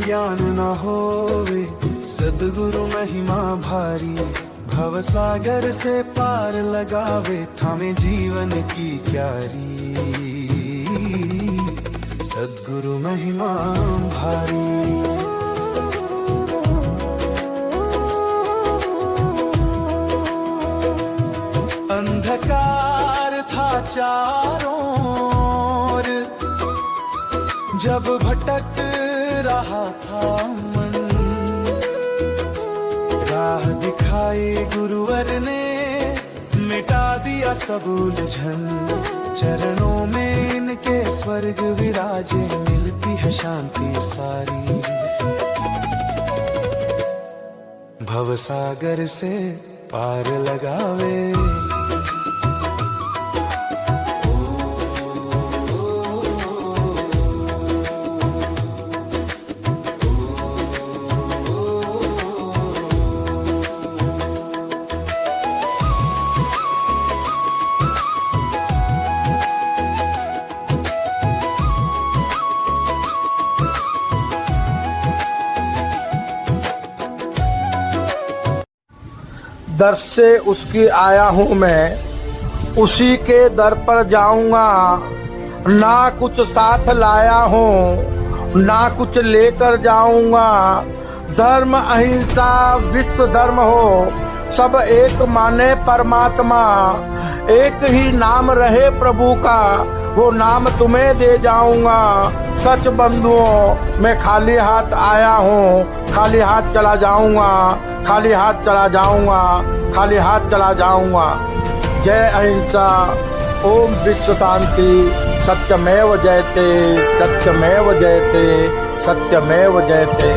ज्ञान न होवे सद्गुरु महिमा भारी, भव सागर से पार लगावे थामे जीवन की क्यारी, सद्गुरु महिमा भारी। अंधकार था चारों ओर, जब भटक रहा था मन, राह दिखाई गुरुवर ने मिटा दिया सब उलझन, चरणों में इनके स्वर्ग विराजे मिलती है शांति सारी, भव सागर से पार लगावे। दर से उसकी आया हूँ मैं, उसी के दर पर जाऊंगा, ना कुछ साथ लाया हूँ ना कुछ लेकर जाऊंगा। धर्म अहिंसा विश्व धर्म हो, सब एक माने परमात्मा, एक ही नाम रहे प्रभु का, वो नाम तुम्हें दे जाऊंगा। सच बंधुओं मैं खाली हाथ आया हूँ, खाली हाथ चला जाऊंगा, खाली हाथ चला जाऊंगा, खाली हाथ चला जाऊंगा। जय अहिंसा, ओम विश्व शांति, सत्यमेव जयते, सत्यमेव जयते, सत्यमेव जयते।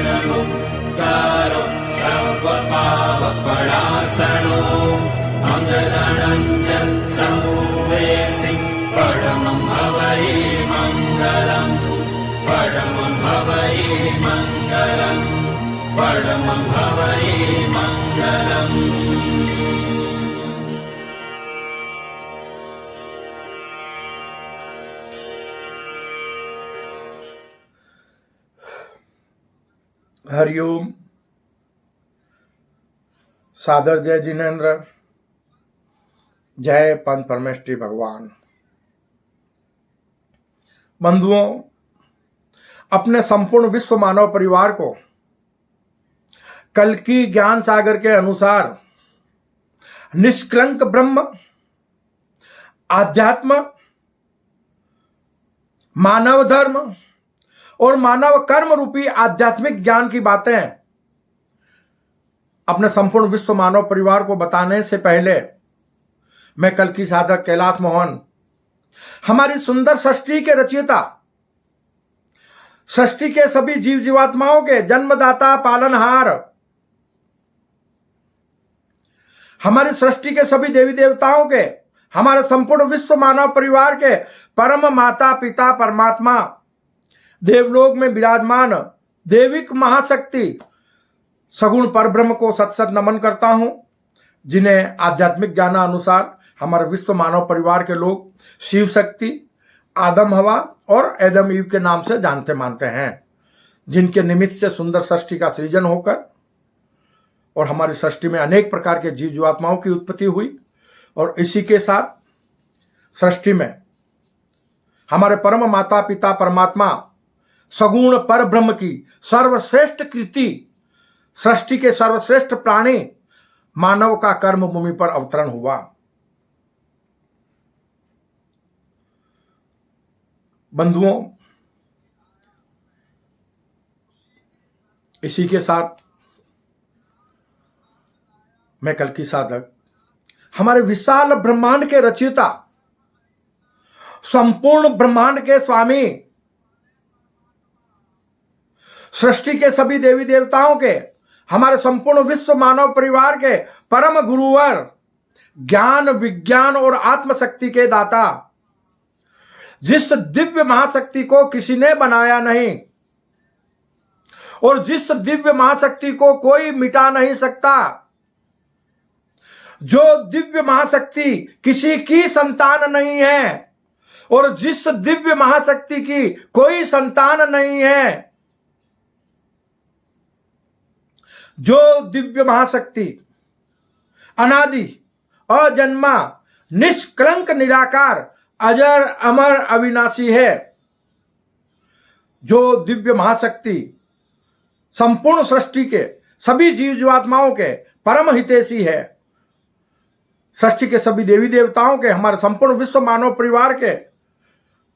पंचनमुक्तारो सर्वपावपणासनो मंगलञ्च समूवेसि परमं हवै मंगलम्, परमं हवै मंगलम्, परमं हवै मंगलम्। हरिओम। सादर जय जिनेन्द्र, जय पंत परमेष्ठी भगवान। बंधुओं, अपने संपूर्ण विश्व मानव परिवार को कल्कि ज्ञान सागर के अनुसार निष्कलंक ब्रह्म, आध्यात्म, मानव धर्म और मानव कर्म रूपी आध्यात्मिक ज्ञान की बातें अपने संपूर्ण विश्व मानव परिवार को बताने से पहले मैं कल्कि साधक कैलाश मोहन, हमारी सुंदर सृष्टि के रचयिता, सृष्टि के सभी जीव जीवात्माओं के जन्मदाता, पालनहार, हमारी सृष्टि के सभी देवी देवताओं के, हमारे संपूर्ण विश्व मानव परिवार के परम माता पिता परमात्मा, देवलोक में विराजमान देविक महाशक्ति सगुण परब्रह्म को सत सत नमन करता हूं, जिन्हें आध्यात्मिक ज्ञाना अनुसार हमारे विश्व मानव परिवार के लोग शिव शक्ति, आदम हवा और एदम ईव के नाम से जानते मानते हैं, जिनके निमित्त से सुंदर सृष्टि का सृजन होकर और हमारी सृष्टि में अनेक प्रकार के जीव जीवात्माओं की उत्पत्ति हुई। और इसी के साथ सृष्टि में हमारे परम माता पिता परमात्मा सगुण पर ब्रह्म की सर्वश्रेष्ठ कृति, सृष्टि के सर्वश्रेष्ठ प्राणी मानव का कर्म भूमि पर अवतरण हुआ। बंधुओं, इसी के साथ मैं कल्कि साधक, हमारे विशाल ब्रह्मांड के रचयिता, संपूर्ण ब्रह्मांड के स्वामी, सृष्टि के सभी देवी देवताओं के, हमारे संपूर्ण विश्व मानव परिवार के परम गुरुवर, ज्ञान विज्ञान और आत्मशक्ति के दाता, जिस दिव्य महाशक्ति को किसी ने बनाया नहीं और जिस दिव्य महाशक्ति को कोई मिटा नहीं सकता, जो दिव्य महाशक्ति किसी की संतान नहीं है और जिस दिव्य महाशक्ति की कोई संतान नहीं है, जो दिव्य महाशक्ति अनादि अजन्मा निष्कलंक निराकार अजर अमर अविनाशी है, जो दिव्य महाशक्ति संपूर्ण सृष्टि के सभी जीव जीवात्माओं के परम हितैषी है, सृष्टि के सभी देवी देवताओं के, हमारे संपूर्ण विश्व मानव परिवार के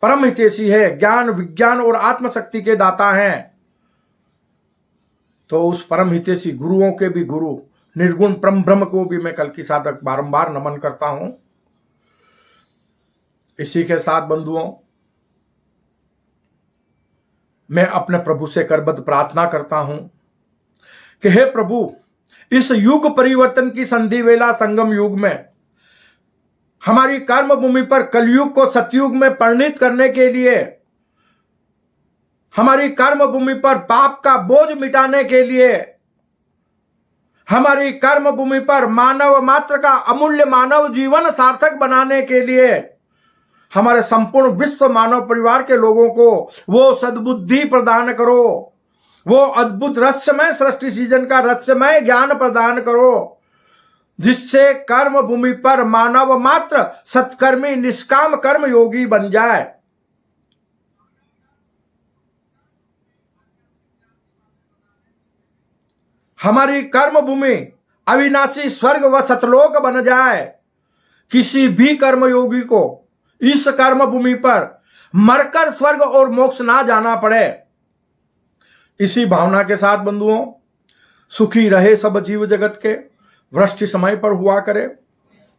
परम हितैषी है, ज्ञान विज्ञान और आत्मशक्ति के दाता हैं, तो उस परम हितैषी गुरुओं के भी गुरु निर्गुण परम ब्रह्म को भी मैं कल की साधक बारंबार नमन करता हूं। इसी के साथ बंधुओं, मैं अपने प्रभु से करबद्ध प्रार्थना करता हूं कि हे प्रभु, इस युग परिवर्तन की संधि वेला संगम युग में हमारी कर्म भूमि पर कलयुग को सतयुग में परिणित करने के लिए, हमारी कर्म भूमि पर पाप का बोझ मिटाने के लिए, हमारी कर्म भूमि पर मानव मात्र का अमूल्य मानव जीवन सार्थक बनाने के लिए हमारे संपूर्ण विश्व मानव परिवार के लोगों को वो सद्बुद्धि प्रदान करो, वो अद्भुत रहस्यमय सृष्टि सीजन का रहस्यमय ज्ञान प्रदान करो, जिससे कर्म भूमि पर मानव मात्र सत्कर्मी निष्काम कर्म योगी बन जाए। हमारी कर्म भूमि अविनाशी स्वर्ग व सतलोक बन जाए। किसी भी कर्म योगी को इस कर्म भूमि पर मरकर स्वर्ग और मोक्ष ना जाना पड़े। इसी भावना के साथ बंधुओं, सुखी रहे सब जीव जगत के, वृष्टि समय पर हुआ करे,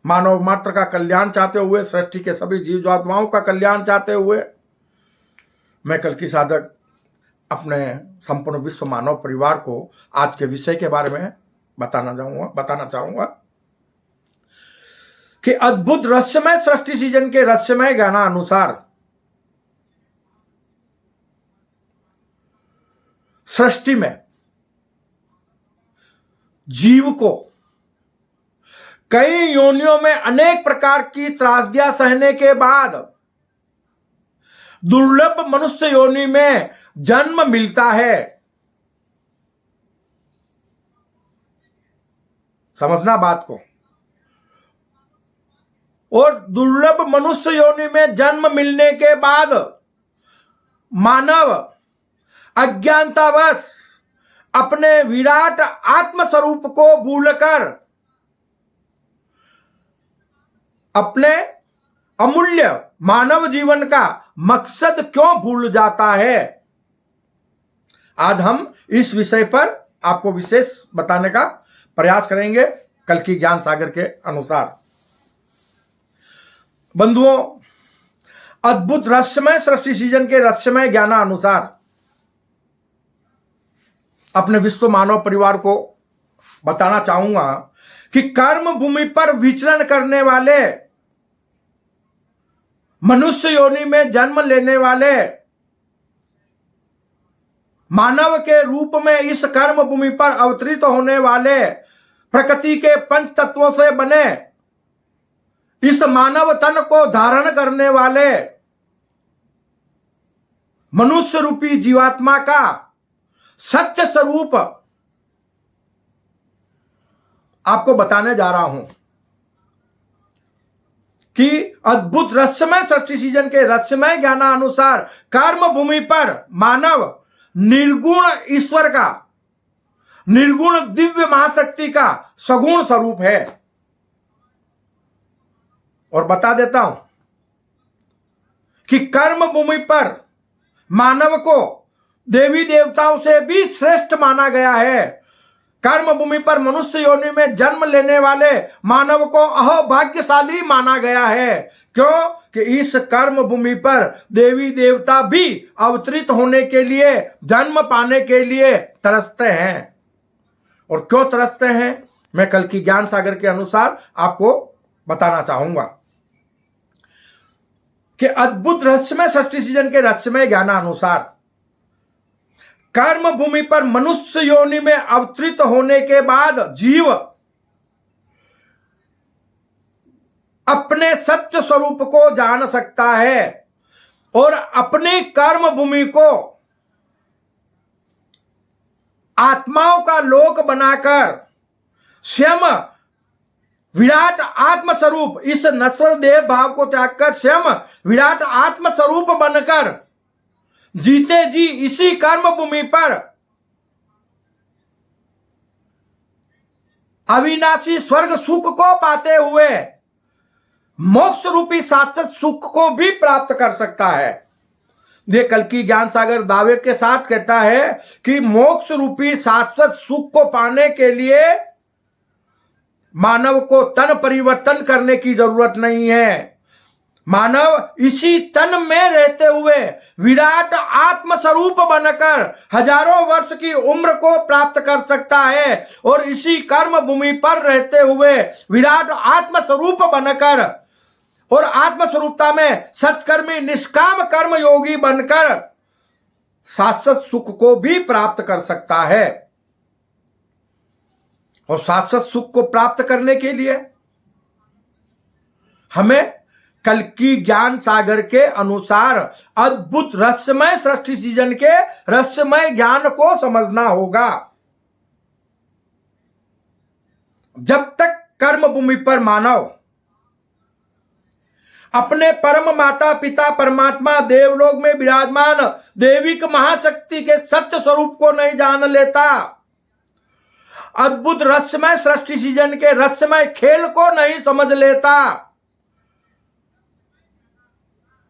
मानव मात्र का कल्याण चाहते हुए, सृष्टि के सभी जीव आत्माओं का कल्याण चाहते हुए, मैं कल की साधक अपने संपूर्ण विश्व मानव परिवार को आज के विषय के बारे में बताना चाहूंगा कि अद्भुत रहस्यमय सृष्टि सीजन के रहस्यमय ज्ञानानुसार सृष्टि में जीव को कई योनियों में अनेक प्रकार की त्रासदियां सहने के बाद दुर्लभ मनुष्य योनि में जन्म मिलता है। समझना बात को। और दुर्लभ मनुष्य योनि में जन्म मिलने के बाद मानव अज्ञानतावश अपने विराट आत्म स्वरूप को भूलकर अपने अमूल्य मानव जीवन का मकसद क्यों भूल जाता है। आज हम इस विषय पर आपको विशेष बताने का प्रयास करेंगे कल की ज्ञान सागर के अनुसार। बंधुओं, अद्भुत रहस्यमय सृष्टि सीजन के रहस्यमय ज्ञानानुसार अपने विश्व मानव परिवार को बताना चाहूंगा कि कर्म भूमि पर विचरण करने वाले, मनुष्य योनि में जन्म लेने वाले, मानव के रूप में इस कर्म भूमि पर अवतरित होने वाले, प्रकृति के पंच तत्वों से बने इस मानव तन को धारण करने वाले मनुष्य रूपी जीवात्मा का सत्य स्वरूप आपको बताने जा रहा हूं कि अद्भुत रहस्यमय सृष्टि सीजन के रहस्यमय ज्ञानानुसार कर्म भूमि पर मानव निर्गुण ईश्वर का, निर्गुण दिव्य महाशक्ति का सगुण स्वरूप है। और बता देता हूं कि कर्म भूमि पर मानव को देवी देवताओं से भी श्रेष्ठ माना गया है। कर्म भूमि पर मनुष्य योनि में जन्म लेने वाले मानव को अहोभाग्यशाली माना गया है। क्यों कि इस कर्म भूमि पर देवी देवता भी अवतरित होने के लिए, जन्म पाने के लिए तरसते हैं। और क्यों तरसते हैं, मैं कल की ज्ञान सागर के अनुसार आपको बताना चाहूंगा कि अद्भुत रहस्यमय सृष्टि सृजन के रहस्यमय ज्ञानानुसार कर्म भूमि पर मनुष्य योनि में अवतरित होने के बाद जीव अपने सत्य स्वरूप को जान सकता है और अपनी कर्म भूमि को आत्माओं का लोक बनाकर स्वयं विराट आत्म स्वरूप, इस नश्वर देह भाव को त्याग कर स्वयं विराट आत्म स्वरूप बनकर जीते जी इसी कर्म भूमि पर अविनाशी स्वर्ग सुख को पाते हुए मोक्ष रूपी शाश्वत सुख को भी प्राप्त कर सकता है। ये कल की ज्ञान सागर दावे के साथ कहता है कि मोक्ष रूपी शाश्वत सुख को पाने के लिए मानव को तन परिवर्तन करने की जरूरत नहीं है। मानव इसी तन में रहते हुए विराट आत्म स्वरूप बनकर हजारों वर्ष की उम्र को प्राप्त कर सकता है और इसी कर्म भूमि पर रहते हुए विराट आत्म स्वरूप बनकर और आत्म स्वरूपता में सत्कर्मी निष्काम कर्म योगी बनकर शाश्वत सुख को भी प्राप्त कर सकता है। और शाश्वत सुख को प्राप्त करने के लिए हमें कल की ज्ञान सागर के अनुसार अद्भुत रहस्यमय सृष्टि सृजन के रहस्यमय ज्ञान को समझना होगा। जब तक कर्म भूमि पर मानव अपने परम माता पिता परमात्मा देवलोक में विराजमान देविक महाशक्ति के सत्य स्वरूप को नहीं जान लेता, अद्भुत रहस्यमय सृष्टि सृजन के रहस्यमय खेल को नहीं समझ लेता,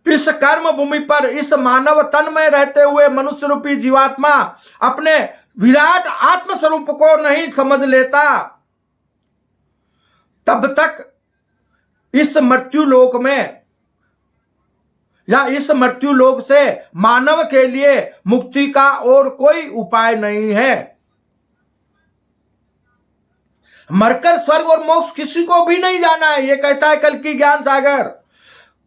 इस कर्म भूमि पर इस मानव तन में रहते हुए मनुष्य रूपी जीवात्मा अपने विराट आत्म स्वरूप को नहीं समझ लेता, तब तक इस मृत्यु लोक में या इस मृत्यु लोक से मानव के लिए मुक्ति का और कोई उपाय नहीं है। मरकर स्वर्ग और मोक्ष किसी को भी नहीं जाना है, ये कहता है कल की ज्ञान सागर।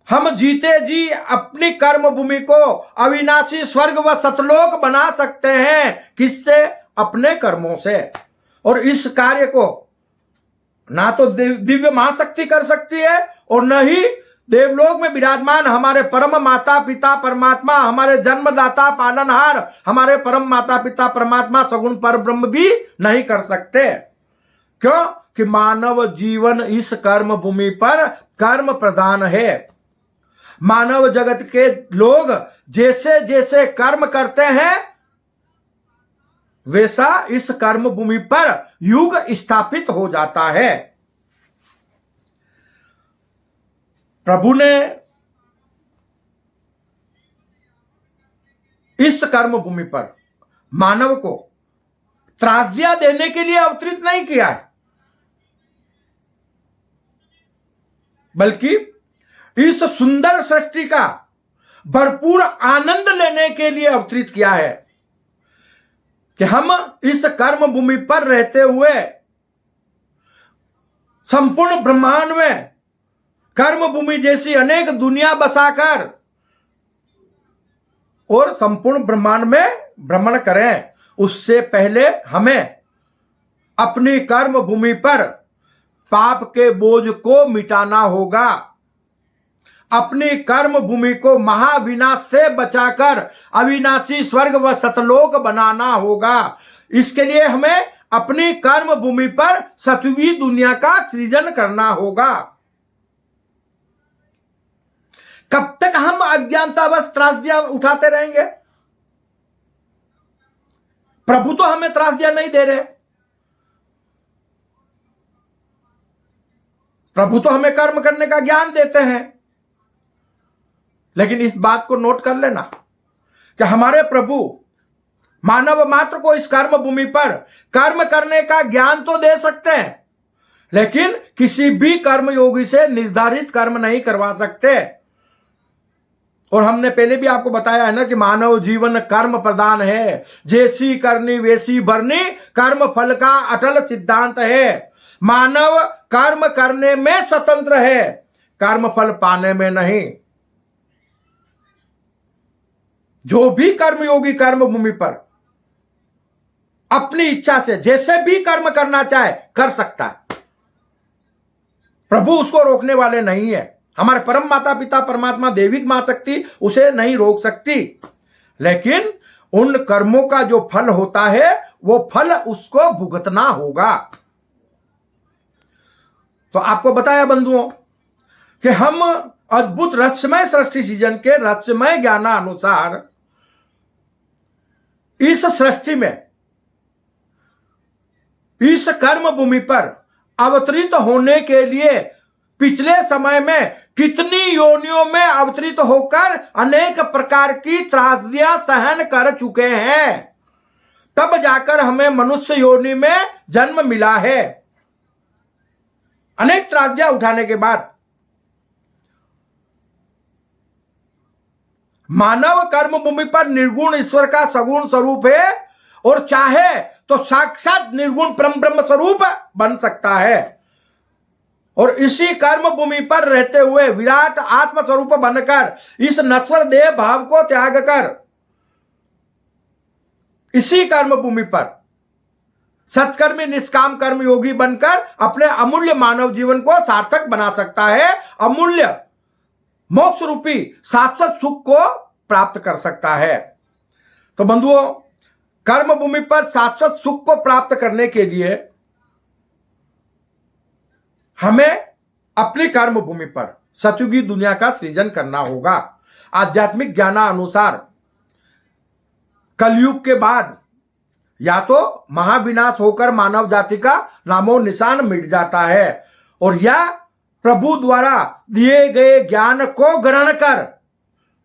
हम जीते जी अपनी कर्म भूमि को अविनाशी स्वर्ग व सतलोक बना सकते हैं। किससे? अपने कर्मों से। और इस कार्य को ना तो दिव्य महाशक्ति कर सकती है और न ही देवलोक में विराजमान हमारे परम माता पिता परमात्मा, हमारे जन्मदाता पालनहार, हमारे परम माता पिता परमात्मा सगुण पर ब्रह्म भी नहीं कर सकते। क्यों कि मानव जीवन इस कर्म भूमि पर कर्म प्रधान है। मानव जगत के लोग जैसे जैसे कर्म करते हैं वैसा इस कर्म भूमि पर युग स्थापित हो जाता है। प्रभु ने इस कर्म भूमि पर मानव को त्रासदियां देने के लिए अवतरित नहीं किया है, बल्कि इस सुंदर सृष्टि का भरपूर आनंद लेने के लिए अवतरित किया है कि हम इस कर्म भूमि पर रहते हुए संपूर्ण ब्रह्मांड में कर्म भूमि जैसी अनेक दुनिया बसाकर और संपूर्ण ब्रह्मांड में भ्रमण करें। उससे पहले हमें अपनी कर्म भूमि पर पाप के बोझ को मिटाना होगा, अपनी कर्म भूमि को महाविनाश से बचाकर अविनाशी स्वर्ग व सतलोक बनाना होगा। इसके लिए हमें अपनी कर्म भूमि पर सतयुगी दुनिया का सृजन करना होगा। कब तक हम अज्ञानतावश त्रासदियां उठाते रहेंगे? प्रभु तो हमें त्रासदियां नहीं दे रहे, प्रभु तो हमें कर्म करने का ज्ञान देते हैं। लेकिन इस बात को नोट कर लेना कि हमारे प्रभु मानव मात्र को इस कर्म भूमि पर कर्म करने का ज्ञान तो दे सकते हैं, लेकिन किसी भी कर्म योगी से निर्धारित कर्म नहीं करवा सकते। और हमने पहले भी आपको बताया है ना कि मानव जीवन कर्म प्रधान है, जैसी करनी वैसी भरनी कर्म फल का अटल सिद्धांत है। मानव कर्म करने में स्वतंत्र है, कर्म फल पाने में नहीं। जो भी कर्मयोगी कर्म भूमि पर अपनी इच्छा से जैसे भी कर्म करना चाहे कर सकता है, प्रभु उसको रोकने वाले नहीं है। हमारे परम माता पिता परमात्मा देविक मां शक्ति उसे नहीं रोक सकती, लेकिन उन कर्मों का जो फल होता है वो फल उसको भुगतना होगा। तो आपको बताया बंधुओं कि हम अद्भुत रहस्यमय सृष्टि सृजन के रहस्यमय ज्ञानानुसार इस सृष्टि में, इस कर्म भूमि पर अवतरित होने के लिए पिछले समय में कितनी योनियों में अवतरित होकर अनेक प्रकार की त्रासदियां सहन कर चुके हैं, तब जाकर हमें मनुष्य योनि में जन्म मिला है। अनेक त्रासदियां उठाने के बाद मानव कर्म भूमि पर निर्गुण ईश्वर का सगुण स्वरूप है और चाहे तो साक्षात निर्गुण परम ब्रह्म स्वरूप बन सकता है। और इसी कर्म भूमि पर रहते हुए विराट आत्म स्वरूप बनकर इस नश्वर देह भाव को त्याग कर इसी कर्म भूमि पर सत्कर्मी निष्काम कर्म योगी बनकर अपने अमूल्य मानव जीवन को सार्थक बना सकता है, अमूल्य मोक्ष रूपी शाश्वत सुख को प्राप्त कर सकता है। तो बंधुओं, कर्म भूमि पर शाश्वत सुख को प्राप्त करने के लिए हमें अपनी कर्म भूमि पर सतयुगी दुनिया का सृजन करना होगा। आध्यात्मिक ज्ञानानुसार कलयुग के बाद या तो महाविनाश होकर मानव जाति का नामो निशान मिट जाता है, और या प्रभु द्वारा दिए गए ज्ञान को ग्रहण कर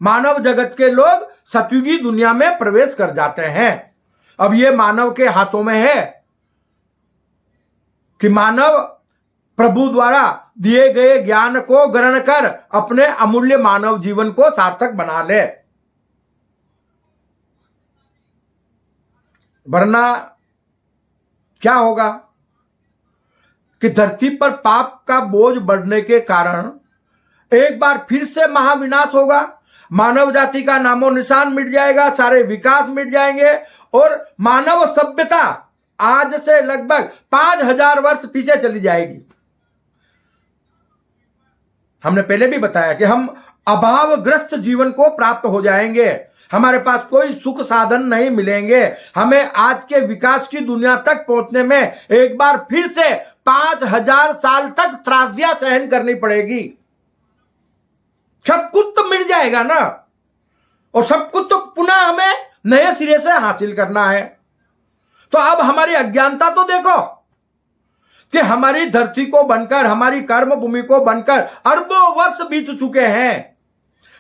मानव जगत के लोग सतयुगी दुनिया में प्रवेश कर जाते हैं। अब ये मानव के हाथों में है कि मानव प्रभु द्वारा दिए गए ज्ञान को ग्रहण कर अपने अमूल्य मानव जीवन को सार्थक बना ले, वरना क्या होगा कि धरती पर पाप का बोझ बढ़ने के कारण एक बार फिर से महाविनाश होगा, मानव जाति का नामो निशान मिट जाएगा, सारे विकास मिट जाएंगे और मानव सभ्यता आज से लगभग 5000 वर्ष पीछे चली जाएगी। हमने पहले भी बताया कि हम अभावग्रस्त जीवन को प्राप्त हो जाएंगे, हमारे पास कोई सुख साधन नहीं मिलेंगे, हमें आज के विकास की दुनिया तक पहुंचने में एक बार फिर से 5000 साल तक त्रासदियां सहन करनी पड़ेगी। सब कुछ तो मिल जाएगा ना, और सब कुछ तो पुनः हमें नए सिरे से हासिल करना है। तो अब हमारी अज्ञानता तो देखो कि हमारी धरती को बनकर, हमारी कर्म भूमि को बनकर अरबों वर्ष बीत चुके हैं,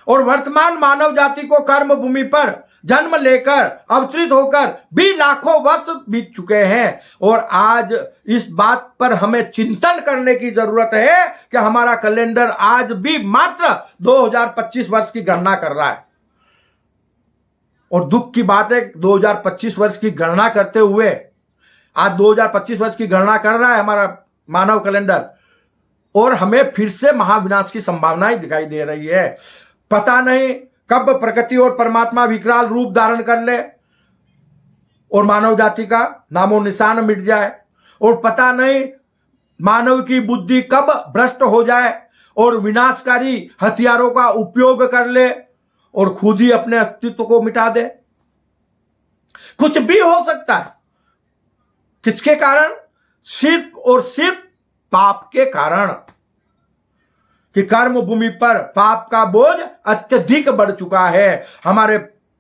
और वर्तमान मानव जाति को कर्म भूमि पर जन्म लेकर अवतरित होकर भी लाखों वर्ष बीत चुके हैं। और आज इस बात पर हमें चिंतन करने की जरूरत है कि हमारा कैलेंडर आज भी मात्र 2025 वर्ष की गणना कर रहा है। और दुख की बात है, 2025 वर्ष की गणना करते हुए आज 2025 वर्ष की गणना कर रहा है हमारा मानव कैलेंडर, और हमें फिर से महाविनाश की संभावनाएं दिखाई दे रही है। पता नहीं कब प्रकृति और परमात्मा विकराल रूप धारण कर ले और मानव जाति का नामो निशान मिट जाए, और पता नहीं मानव की बुद्धि कब भ्रष्ट हो जाए और विनाशकारी हथियारों का उपयोग कर ले और खुद ही अपने अस्तित्व को मिटा दे। कुछ भी हो सकता है। किसके कारण? सिर्फ और सिर्फ पाप के कारण, कि कर्म भूमि पर पाप का बोझ अत्यधिक बढ़ चुका है। हमारे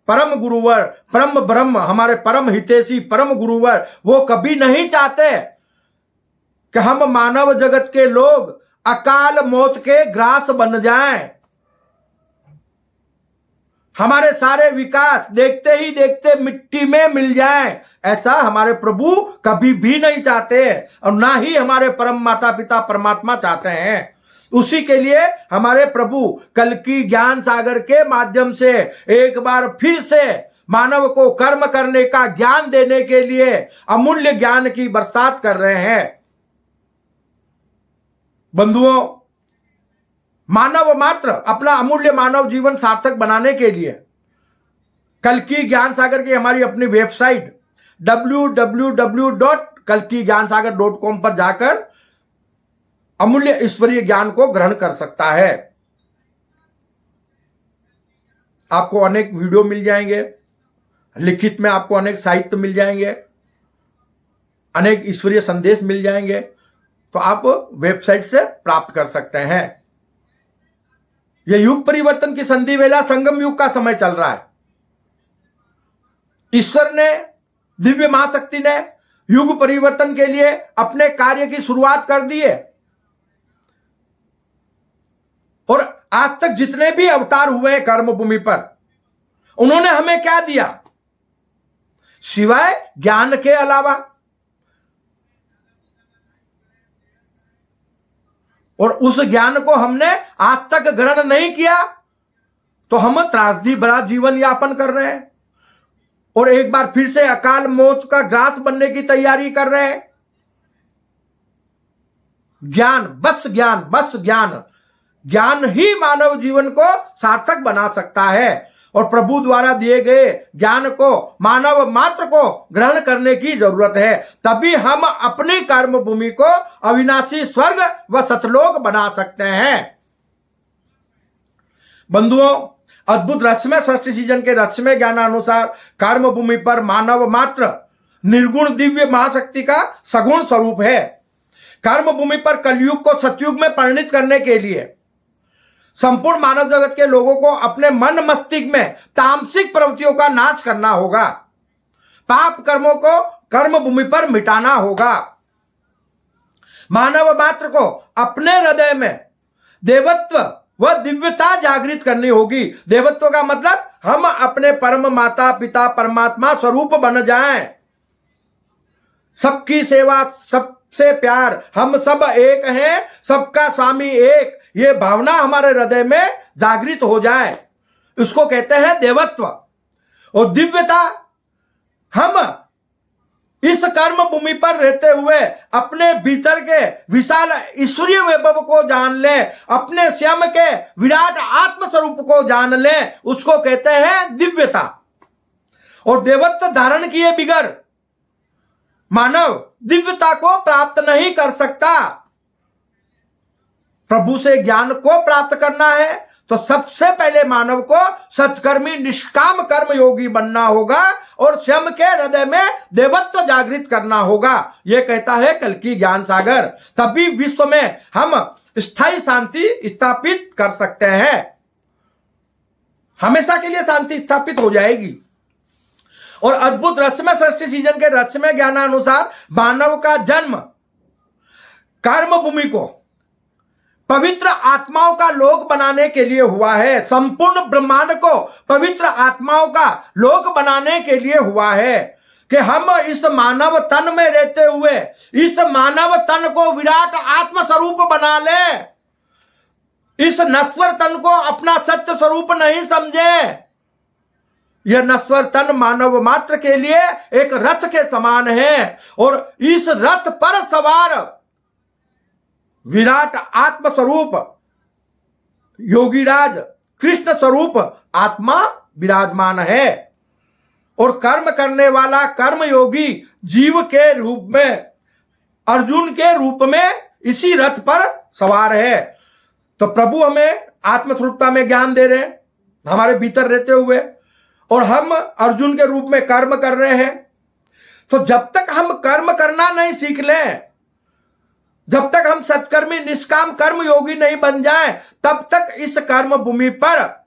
परम गुरुवर, परम ब्रह्म, हमारे परम हितैषी परम गुरुवर वो कभी नहीं चाहते कि हम मानव जगत के लोग अकाल मौत के ग्रास बन जाएं। हमारे सारे विकास देखते ही देखते मिट्टी में मिल जाएं, ऐसा हमारे प्रभु कभी भी नहीं चाहते और ना ही हमारे परम माता पिता परमात्मा चाहते हैं। उसी के लिए हमारे प्रभु कल की ज्ञान सागर के माध्यम से एक बार फिर से मानव को कर्म करने का ज्ञान देने के लिए अमूल्य ज्ञान की बरसात कर रहे हैं। बंधुओं, मानव मात्र अपना अमूल्य मानव जीवन सार्थक बनाने के लिए कल की ज्ञान सागर की हमारी अपनी वेबसाइट www.kalkigyanasagar.com पर जाकर अमूल्य ईश्वरीय ज्ञान को ग्रहण कर सकता है। आपको अनेक वीडियो मिल जाएंगे, लिखित में आपको अनेक साहित्य मिल जाएंगे, अनेक ईश्वरीय संदेश मिल जाएंगे, तो आप वेबसाइट से प्राप्त कर सकते हैं। यह युग परिवर्तन की संधि वेला संगम युग का समय चल रहा है। ईश्वर ने, दिव्य महाशक्ति ने युग परिवर्तन के लिए अपने कार्य की शुरुआत कर दी है और आज तक जितने भी अवतार हुए हैं कर्म भूमि पर, उन्होंने हमें क्या दिया सिवाय ज्ञान के अलावा? और उस ज्ञान को हमने आज तक ग्रहण नहीं किया तो हम त्रासदी भरा जीवन यापन कर रहे हैं और एक बार फिर से अकाल मौत का ग्रास बनने की तैयारी कर रहे हैं। ज्ञान, बस ज्ञान, बस ज्ञान, ज्ञान ही मानव जीवन को सार्थक बना सकता है और प्रभु द्वारा दिए गए ज्ञान को मानव मात्र को ग्रहण करने की जरूरत है। तभी हम अपनी कर्म भूमि को अविनाशी स्वर्ग व सतलोक बना सकते हैं। बंधुओं, अद्भुत रहस्यमय सृष्टि सीजन के रहस्यमय ज्ञानानुसार कर्म भूमि पर मानव मात्र निर्गुण दिव्य महाशक्ति का सगुण स्वरूप है। कर्म भूमि पर कलयुग को सतयुग में परिणित करने के लिए संपूर्ण मानव जगत के लोगों को अपने मन मस्तिष्क में तामसिक प्रवृत्तियों का नाश करना होगा, पाप कर्मों को कर्म भूमि पर मिटाना होगा। मानव मात्र को अपने हृदय में देवत्व व दिव्यता जागृत करनी होगी। देवत्व का मतलब हम अपने परम माता पिता परमात्मा स्वरूप बन जाएं। सबकी सेवा, सबसे प्यार, हम सब एक हैं, सबका स्वामी एक, ये भावना हमारे हृदय में जागृत हो जाए, इसको कहते हैं देवत्व। और दिव्यता, हम इस कर्म भूमि पर रहते हुए अपने भीतर के विशाल ईश्वरीय वैभव को जान ले, अपने स्वयं के विराट आत्म स्वरूप को जान ले, उसको कहते हैं दिव्यता। और देवत्व धारण किए बिगर मानव दिव्यता को प्राप्त नहीं कर सकता। प्रभु से ज्ञान को प्राप्त करना है तो सबसे पहले मानव को सत्कर्मी निष्काम कर्म योगी बनना होगा और स्वयं के हृदय में देवत्व जागृत करना होगा। यह कहता है कल की ज्ञान सागर। तभी विश्व में हम स्थायी शांति स्थापित कर सकते हैं, हमेशा के लिए शांति स्थापित हो जाएगी। और अद्भुत रहस्यमय सृष्टि सीजन के रहस्यमय ज्ञानानुसार मानव का जन्म कर्म भूमि को पवित्र आत्माओं का लोक बनाने के लिए हुआ है। संपूर्ण ब्रह्मांड को पवित्र आत्माओं का लोक बनाने के लिए हुआ है कि हम इस मानव तन में रहते हुए इस मानव तन को विराट आत्म स्वरूप बना लें, इस नश्वर तन को अपना सत्य स्वरूप नहीं समझे। यह नश्वर तन मानव मात्र के लिए एक रथ के समान है और इस रथ पर सवार विराट आत्म स्वरूप योगीराज कृष्ण स्वरूप आत्मा विराजमान है और कर्म करने वाला कर्म योगी जीव के रूप में, अर्जुन के रूप में इसी रथ पर सवार है। तो प्रभु हमें आत्मस्वरूपता में ज्ञान दे रहे हैं हमारे भीतर रहते हुए और हम अर्जुन के रूप में कर्म कर रहे हैं। तो जब तक हम कर्म करना नहीं सीख लें, जब तक हम सत्कर्मी निष्काम कर्म योगी नहीं बन जाएं, तब तक इस कर्म भूमि पर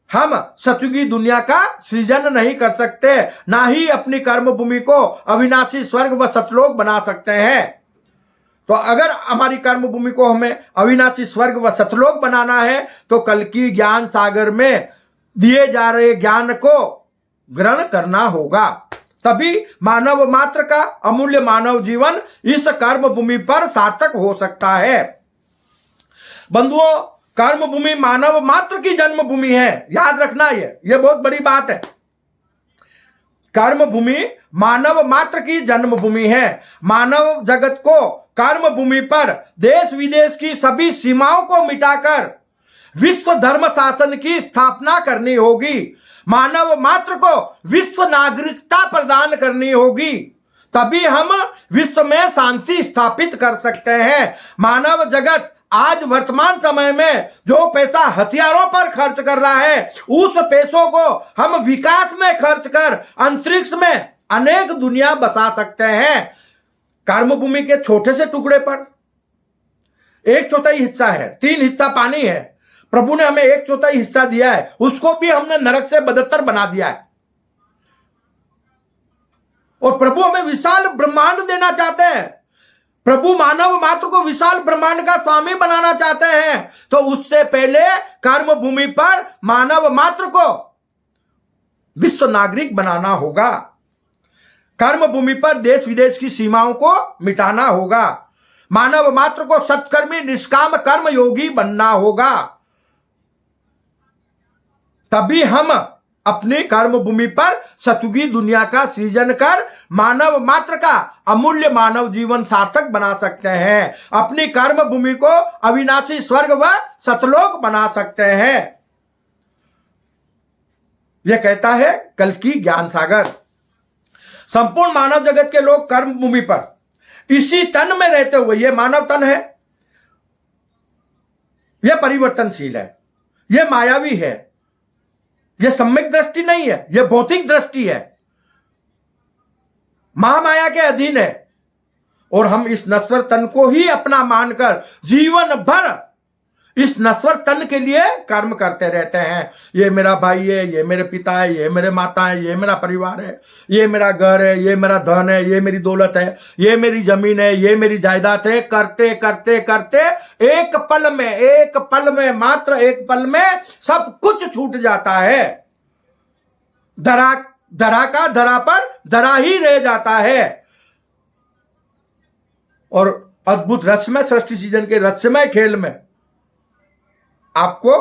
हम सतयुगी दुनिया का सृजन नहीं कर सकते, ना ही अपनी कर्म भूमि को अविनाशी स्वर्ग व सतलोक बना सकते हैं। तो अगर हमारी कर्म भूमि को हमें अविनाशी स्वर्ग व सतलोक बनाना है तो कल की ज्ञान सागर में दिए जा रहे ज्ञान को ग्रहण करना होगा, तभी मानव मात्र का अमूल्य मानव जीवन इस कर्म भूमि पर सार्थक हो सकता है। बंधुओं, कर्म भूमि मानव मात्र की जन्मभूमि है, याद रखना ये बहुत बड़ी बात है। कर्म भूमि मानव मात्र की जन्मभूमि है। मानव जगत को कर्म भूमि पर देश विदेश की सभी सीमाओं को मिटाकर विश्व धर्म शासन की स्थापना करनी होगी। मानव मात्र को विश्व नागरिकता प्रदान करनी होगी, तभी हम विश्व में शांति स्थापित कर सकते हैं। मानव जगत आज वर्तमान समय में जो पैसा हथियारों पर खर्च कर रहा है, उस पैसों को हम विकास में खर्च कर अंतरिक्ष में अनेक दुनिया बसा सकते हैं। कर्म भूमि के छोटे से टुकड़े पर 1/4 हिस्सा है, 3 हिस्सा पानी है। प्रभु ने हमें 1/4 हिस्सा दिया है, उसको भी हमने नरक से बदतर बना दिया है। और प्रभु हमें विशाल ब्रह्मांड देना चाहते हैं। प्रभु मानव मात्र को विशाल ब्रह्मांड का स्वामी बनाना चाहते हैं, तो उससे पहले कर्म भूमि पर मानव मात्र को विश्व नागरिक बनाना होगा। कर्म भूमि पर देश विदेश की सीमाओं को मिटाना होगा। मानव मात्र को सत्कर्मी निष्काम कर्म योगी बनना होगा, तभी हम अपनी कर्म भूमि पर सतयुगी दुनिया का सृजन कर मानव मात्र का अमूल्य मानव जीवन सार्थक बना सकते हैं। अपनी कर्म भूमि को अविनाशी स्वर्ग व सतलोक बना सकते हैं। यह कहता है कल्कि ज्ञान सागर। संपूर्ण मानव जगत के लोग कर्म भूमि पर इसी तन में रहते हुए, यह मानव तन है, यह परिवर्तनशील है, यह मायावी है, यह सम्यक दृष्टि नहीं है, यह भौतिक दृष्टि है, महामाया के अधीन है। और हम इस नश्वर तन को ही अपना मानकर जीवन भर इस नश्वर तन के लिए कर्म करते रहते हैं। ये मेरा भाई है, ये मेरे पिता है, ये मेरे माता है, ये मेरा परिवार है, ये मेरा घर है, ये मेरा धन है, ये मेरी दौलत है, ये मेरी जमीन है, ये मेरी जायदाद है। करते करते करते एक पल में मात्र एक पल में सब कुछ छूट जाता है। धरा का धरा पर धरा ही रह जाता है। और अद्भुत रहस्यमय सृष्टि सृजन के रहस्यमय खेल में आपको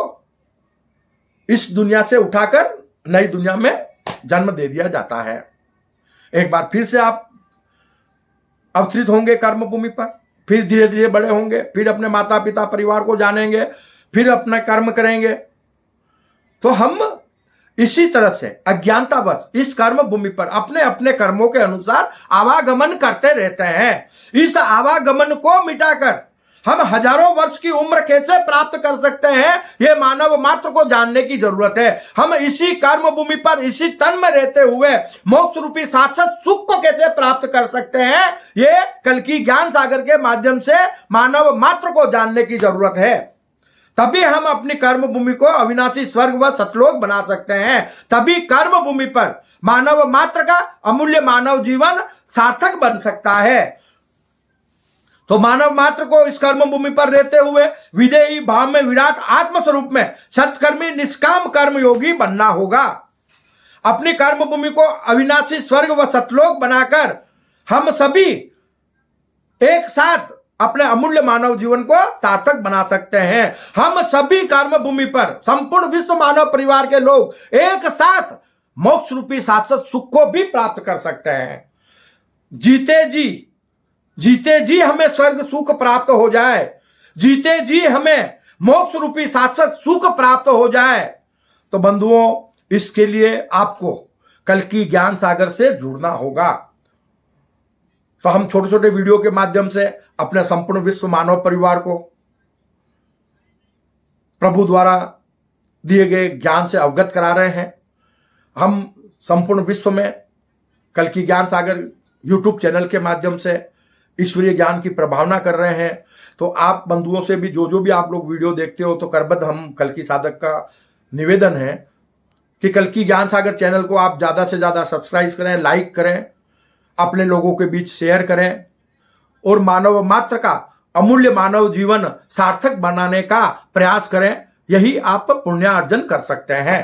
इस दुनिया से उठाकर नई दुनिया में जन्म दे दिया जाता है। एक बार फिर से आप अवतरित होंगे कर्म भूमि पर, फिर धीरे धीरे बड़े होंगे, फिर अपने माता पिता परिवार को जानेंगे, फिर अपना कर्म करेंगे। तो हम इसी तरह से अज्ञानतावश इस कर्म भूमि पर अपने अपने कर्मों के अनुसार आवागमन करते रहते हैं। इस आवागमन को मिटाकर हम हजारों वर्ष की उम्र कैसे प्राप्त कर सकते हैं, यह मानव मात्र को जानने की जरूरत है। हम इसी कर्म भूमि पर इसी तन में रहते हुए मोक्ष रूपी शाश्वत सुख को कैसे प्राप्त कर सकते हैं, यह कल्कि ज्ञान सागर के माध्यम से मानव मात्र को जानने की जरूरत है। तभी हम अपनी कर्म भूमि को अविनाशी स्वर्ग व सतलोक बना सकते हैं। तभी कर्म भूमि पर मानव मात्र का अमूल्य मानव जीवन सार्थक बन सकता है। तो मानव मात्र को इस कर्म भूमि पर रहते हुए विदेही भाव में विराट आत्म स्वरूप में सत्कर्मी निष्काम कर्म योगी बनना होगा। अपनी कर्म भूमि को अविनाशी स्वर्ग व सतलोक बनाकर हम सभी एक साथ अपने अमूल्य मानव जीवन को सार्थक बना सकते हैं। हम सभी कर्म भूमि पर संपूर्ण विश्व मानव परिवार के लोग एक साथ मोक्ष रूपी शाश्वत सुख को भी प्राप्त कर सकते हैं। जीते जी हमें स्वर्ग सुख प्राप्त हो जाए, जीते जी हमें मोक्ष रूपी शाश्वत सुख प्राप्त हो जाए, तो बंधुओं इसके लिए आपको कल्कि ज्ञान सागर से जुड़ना होगा। तो हम छोटे छोटे वीडियो के माध्यम से अपने संपूर्ण विश्व मानव परिवार को प्रभु द्वारा दिए गए ज्ञान से अवगत करा रहे हैं। हम संपूर्ण विश्व में कल्कि ज्ञान सागर यूट्यूब चैनल के माध्यम से ईश्वरीय ज्ञान की प्रभावना कर रहे हैं। तो आप बंधुओं से भी जो भी आप लोग वीडियो देखते हो, तो करबद्ध हम कल्कि साधक का निवेदन है कि कल्कि ज्ञान सागर चैनल को आप ज़्यादा से ज़्यादा सब्सक्राइब करें, लाइक करें, अपने लोगों के बीच शेयर करें और मानव मात्र का अमूल्य मानव जीवन सार्थक बनाने का प्रयास करें। यही आप पुण्यार्जन कर सकते हैं।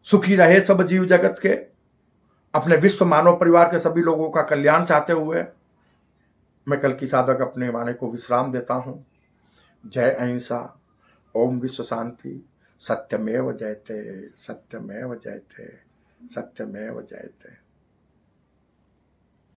सुखी रहे सब जीव जगत के, अपने विश्व मानव परिवार के सभी लोगों का कल्याण चाहते हुए मैं कल की साधक अपने वाणी को विश्राम देता हूं। जय अहिंसा, ओम विश्व शांति, सत्यमेव जयते, सत्यमेव जयते, सत्यमेव जयते।